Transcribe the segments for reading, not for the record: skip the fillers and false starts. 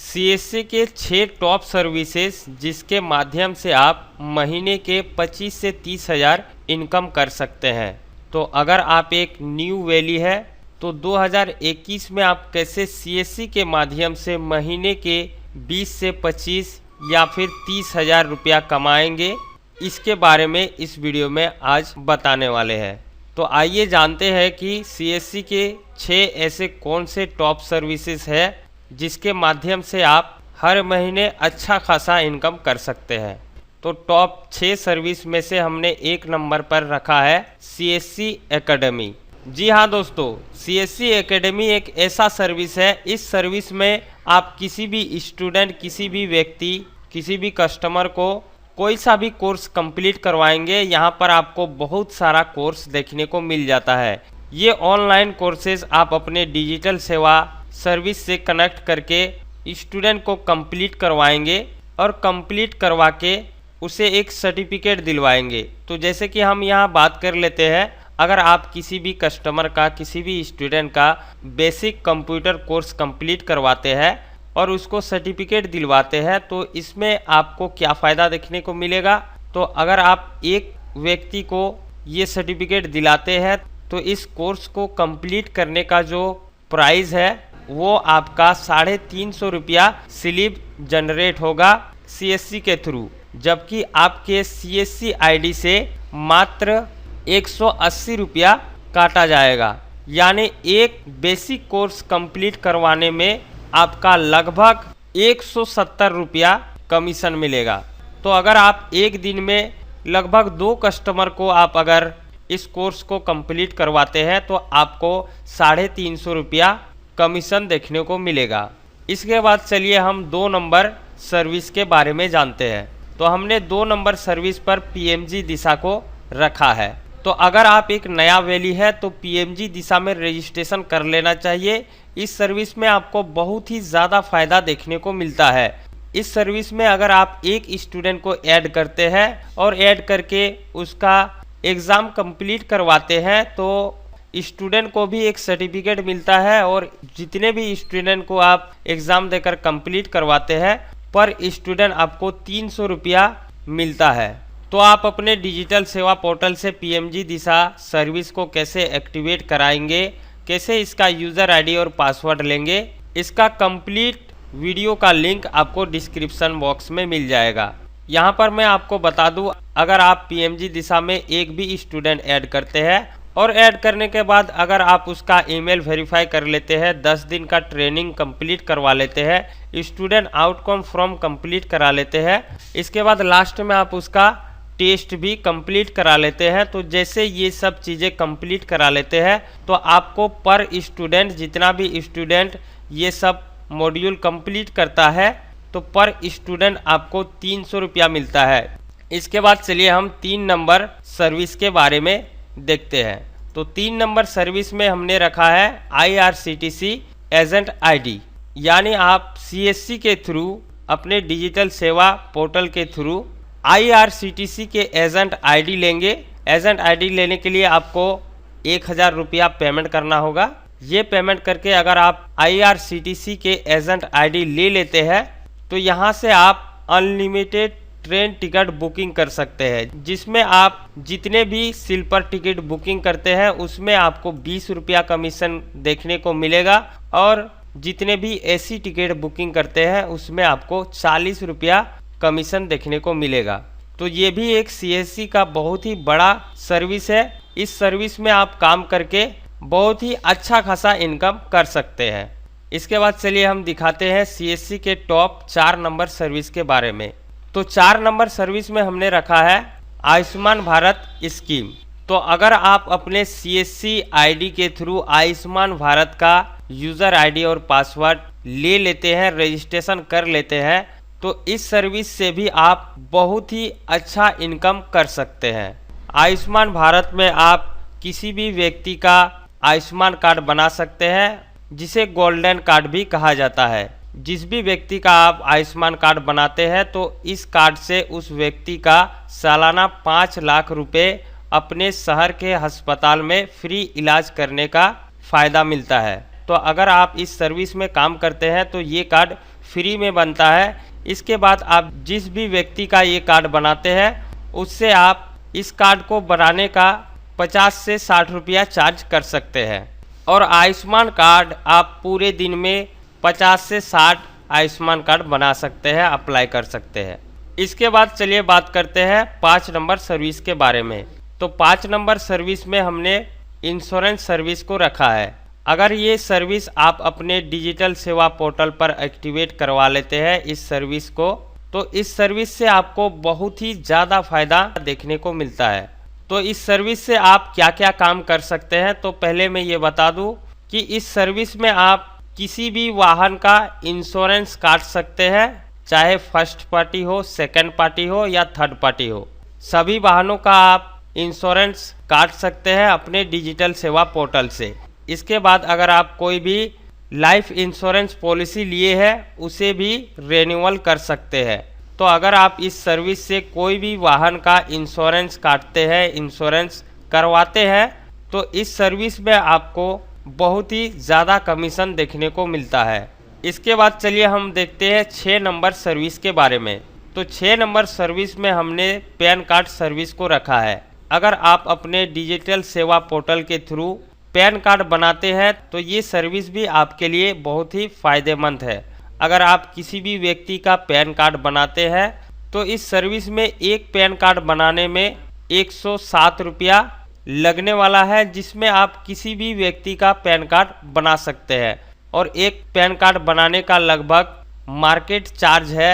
CSC के 6 top services जिसके माध्यम से आप महीने के 25 से 30 हज़ार इनकम कर सकते हैं। तो अगर आप एक न्यू वैली है तो 2021 में आप कैसे सीएससी के माध्यम से महीने के 20 से 25 या फिर 30 हज़ार रुपया कमाएंगे, इसके बारे में इस वीडियो में आज बताने वाले हैं। तो आइए जानते हैं कि सीएससी के 6 ऐसे कौन से टॉप सर्विसेज है जिसके माध्यम से आप हर महीने अच्छा खासा इनकम कर सकते हैं। तो टॉप 6 सर्विस में से हमने 1 नंबर पर रखा है सीएससी एकेडमी। जी हाँ दोस्तों, सीएससी एकेडमी एक ऐसा सर्विस है, इस सर्विस में आप किसी भी स्टूडेंट, किसी भी व्यक्ति, किसी भी कस्टमर को कोई सा भी कोर्स कंप्लीट करवाएंगे, यहाँ पर आपको बहुत सारा कोर्स देखने को मिल जाता है। ये ऑनलाइन कोर्सेज आप अपने डिजिटल सेवा सर्विस से कनेक्ट करके स्टूडेंट को कंप्लीट करवाएंगे और कंप्लीट करवा के उसे एक सर्टिफिकेट दिलवाएंगे। तो जैसे कि हम यहाँ बात कर लेते हैं, अगर आप किसी भी कस्टमर का, किसी भी स्टूडेंट का बेसिक कंप्यूटर कोर्स कंप्लीट करवाते हैं और उसको सर्टिफिकेट दिलवाते हैं, तो इसमें आपको क्या फ़ायदा देखने को मिलेगा। तो अगर आप एक व्यक्ति को ये सर्टिफिकेट दिलाते हैं तो इस कोर्स को कंप्लीट करने का जो प्राइस है वो आपका 350 रुपया स्लिप जनरेट होगा सीएससी के थ्रू, जबकि आपके सीएससी आईडी से मात्र 180 रुपया काटा जाएगा। यानी एक बेसिक कोर्स कंप्लीट करवाने में आपका लगभग 170 रुपया कमीशन मिलेगा। तो अगर आप एक दिन में लगभग 2 कस्टमर को आप अगर इस कोर्स को कंप्लीट करवाते हैं तो आपको 350 रुपया कमीशन देखने को मिलेगा। इसके बाद चलिए हम 2 नंबर सर्विस के बारे में जानते हैं। तो हमने 2 नंबर सर्विस पर पीएमजी दिशा को रखा है। तो अगर आप एक नया वैली है तो पीएमजी दिशा में रजिस्ट्रेशन कर लेना चाहिए। इस सर्विस में आपको बहुत ही ज़्यादा फ़ायदा देखने को मिलता है। इस सर्विस में अगर आप एक स्टूडेंट को ऐड करते हैं और ऐड करके उसका एग्ज़ाम कंप्लीट करवाते हैं तो स्टूडेंट को भी एक सर्टिफिकेट मिलता है, और जितने भी स्टूडेंट को आप एग्ज़ाम देकर कंप्लीट करवाते हैं पर स्टूडेंट आपको 300 रुपया मिलता है। तो आप अपने डिजिटल सेवा पोर्टल से पीएमजी दिशा सर्विस को कैसे एक्टिवेट कराएंगे, कैसे इसका यूज़र आईडी और पासवर्ड लेंगे, इसका कंप्लीट वीडियो का लिंक आपको डिस्क्रिप्शन बॉक्स में मिल जाएगा। यहाँ पर मैं आपको बता दूँ, अगर आप पीएमजी दिशा में एक भी स्टूडेंट ऐड करते हैं और ऐड करने के बाद अगर आप उसका ईमेल वेरीफाई कर लेते हैं, 10 दिन का ट्रेनिंग कंप्लीट करवा लेते हैं, स्टूडेंट आउटकम फॉर्म कंप्लीट करा लेते हैं, इसके बाद लास्ट में आप उसका टेस्ट भी कंप्लीट करा लेते हैं, तो जैसे ये सब चीज़ें कंप्लीट करा लेते हैं तो आपको पर स्टूडेंट, जितना भी स्टूडेंट ये सब मॉड्यूल कंप्लीट करता है तो पर स्टूडेंट आपको 300 रुपया मिलता है। इसके बाद चलिए हम 3 नंबर सर्विस के बारे में देखते हैं। तो 3 नंबर सर्विस में हमने रखा है IRCTC एजेंट आईडी। यानी आप सीएससी के थ्रू अपने डिजिटल सेवा पोर्टल के थ्रू IRCTC के एजेंट आईडी लेंगे। एजेंट आईडी लेने के लिए आपको 1000 रुपया पेमेंट करना होगा। ये पेमेंट करके अगर आप IRCTC के एजेंट आईडी ले लेते हैं तो यहाँ से आप अनलिमिटेड ट्रेन टिकट बुकिंग कर सकते हैं, जिसमें आप जितने भी स्लीपर टिकट बुकिंग करते हैं उसमें आपको 20 रुपया कमीशन देखने को मिलेगा, और जितने भी एसी टिकट बुकिंग करते हैं उसमें आपको 40 रुपया कमीशन देखने को मिलेगा। तो ये भी एक सीएससी का बहुत ही बड़ा सर्विस है। इस सर्विस में आप काम करके बहुत ही अच्छा खासा इनकम कर सकते हैं। इसके बाद चलिए हम दिखाते हैं सीएससी के टॉप 4 नंबर सर्विस के बारे में। तो 4 नंबर सर्विस में हमने रखा है आयुष्मान भारत स्कीम। तो अगर आप अपने सीएससी आईडी के थ्रू आयुष्मान भारत का यूज़र आईडी और पासवर्ड ले लेते हैं, रजिस्ट्रेशन कर लेते हैं, तो इस सर्विस से भी आप बहुत ही अच्छा इनकम कर सकते हैं। आयुष्मान भारत में आप किसी भी व्यक्ति का आयुष्मान कार्ड बना सकते हैं, जिसे गोल्डन कार्ड भी कहा जाता है। जिस भी व्यक्ति का आप आयुष्मान कार्ड बनाते हैं तो इस कार्ड से उस व्यक्ति का सालाना 5 लाख रुपए अपने शहर के अस्पताल में फ्री इलाज करने का फ़ायदा मिलता है। तो अगर आप इस सर्विस में काम करते हैं तो ये कार्ड फ्री में बनता है। इसके बाद आप जिस भी व्यक्ति का ये कार्ड बनाते हैं उससे आप इस कार्ड को बनाने का 50 से 60 रुपया चार्ज कर सकते हैं। और आयुष्मान कार्ड आप पूरे दिन में 50 से 60 आयुष्मान कार्ड बना सकते हैं, अप्लाई कर सकते हैं। इसके बाद चलिए बात करते हैं 5 नंबर सर्विस के बारे में। तो 5 नंबर सर्विस में हमने इंश्योरेंस सर्विस को रखा है। अगर ये सर्विस आप अपने डिजिटल सेवा पोर्टल पर एक्टिवेट करवा लेते हैं इस सर्विस को, तो इस सर्विस से आपको बहुत ही ज़्यादा फायदा देखने को मिलता है। तो इस सर्विस से आप क्या क्या काम कर सकते हैं, तो पहले मैं ये बता दूं कि इस सर्विस में आप किसी भी वाहन का इंश्योरेंस काट सकते हैं, चाहे फर्स्ट पार्टी हो, सेकंड पार्टी हो या थर्ड पार्टी हो। सभी वाहनों का आप इंश्योरेंस काट सकते हैं अपने डिजिटल सेवा पोर्टल से। इसके बाद अगर आप कोई भी लाइफ इंश्योरेंस पॉलिसी लिए है उसे भी रिन्यूअल कर सकते हैं। तो अगर आप इस सर्विस से कोई भी वाहन का इंश्योरेंस काटते हैं, इंश्योरेंस करवाते हैं, तो इस सर्विस में आपको बहुत ही ज़्यादा कमीशन देखने को मिलता है। इसके बाद चलिए हम देखते हैं 6 नंबर सर्विस के बारे में। तो 6 नंबर सर्विस में हमने पैन कार्ड सर्विस को रखा है। अगर आप अपने डिजिटल सेवा पोर्टल के थ्रू पैन कार्ड बनाते हैं तो ये सर्विस भी आपके लिए बहुत ही फ़ायदेमंद है। अगर आप किसी भी व्यक्ति का पैन कार्ड बनाते हैं तो इस सर्विस में एक पैन कार्ड बनाने में 107 रुपया लगने वाला है, जिसमें आप किसी भी व्यक्ति का पैन कार्ड बना सकते हैं। और एक पैन कार्ड बनाने का लगभग मार्केट चार्ज है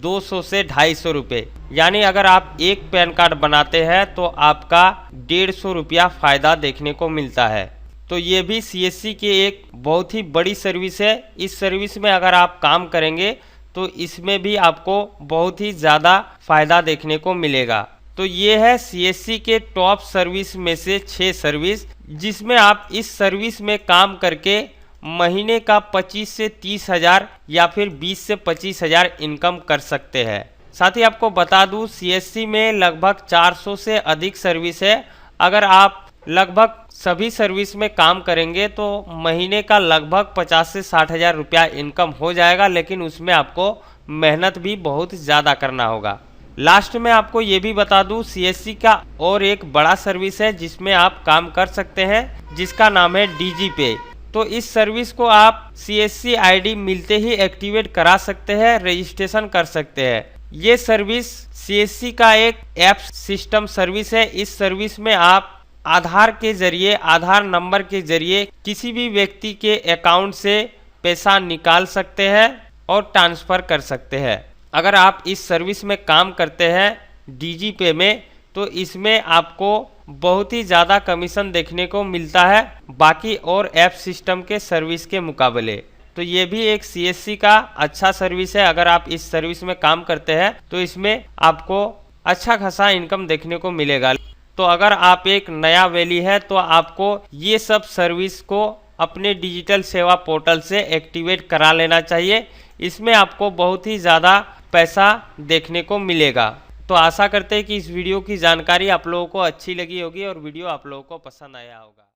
200 से 250 रुपये। यानी अगर आप एक पैन कार्ड बनाते हैं तो आपका 150 रुपया फ़ायदा देखने को मिलता है। तो ये भी सीएससी की एक बहुत ही बड़ी सर्विस है। इस सर्विस में अगर आप काम करेंगे तो इसमें भी आपको बहुत ही ज़्यादा फ़ायदा देखने को मिलेगा। तो ये है सीएससी के टॉप सर्विस में से 6 सर्विस, जिसमें आप इस सर्विस में काम करके महीने का 25 से 30 हज़ार या फिर 20 से 25 हज़ार इनकम कर सकते हैं। साथ ही आपको बता दूं सीएससी में लगभग 400 से अधिक सर्विस है। अगर आप लगभग सभी सर्विस में काम करेंगे तो महीने का लगभग 50 से 60 हज़ार रुपया इनकम हो जाएगा, लेकिन उसमें आपको मेहनत भी बहुत ज़्यादा करना होगा। लास्ट में आपको ये भी बता दूं सीएससी का और एक बड़ा सर्विस है जिसमें आप काम कर सकते हैं, जिसका नाम है डीजी पे। तो इस सर्विस को आप सीएससी आईडी मिलते ही एक्टिवेट करा सकते हैं, रजिस्ट्रेशन कर सकते हैं। ये सर्विस सीएससी का एक ऐप सिस्टम सर्विस है। इस सर्विस में आप आधार के जरिए, आधार नंबर के जरिए किसी भी व्यक्ति के अकाउंट से पैसा निकाल सकते हैं और ट्रांसफ़र कर सकते हैं। अगर आप इस सर्विस में काम करते हैं डीजी पे में, तो इसमें आपको बहुत ही ज़्यादा कमीशन देखने को मिलता है बाकी और ऐप सिस्टम के सर्विस के मुकाबले। तो ये भी एक सीएससी का अच्छा सर्विस है। अगर आप इस सर्विस में काम करते हैं तो इसमें आपको अच्छा खासा इनकम देखने को मिलेगा। तो अगर आप एक नया वैली है तो आपको ये सब सर्विस को अपने डिजिटल सेवा पोर्टल से एक्टिवेट करा लेना चाहिए। इसमें आपको बहुत ही ज़्यादा पैसा देखने को मिलेगा। तो आशा करते हैं कि इस वीडियो की जानकारी आप लोगों को अच्छी लगी होगी और वीडियो आप लोगों को पसंद आया होगा।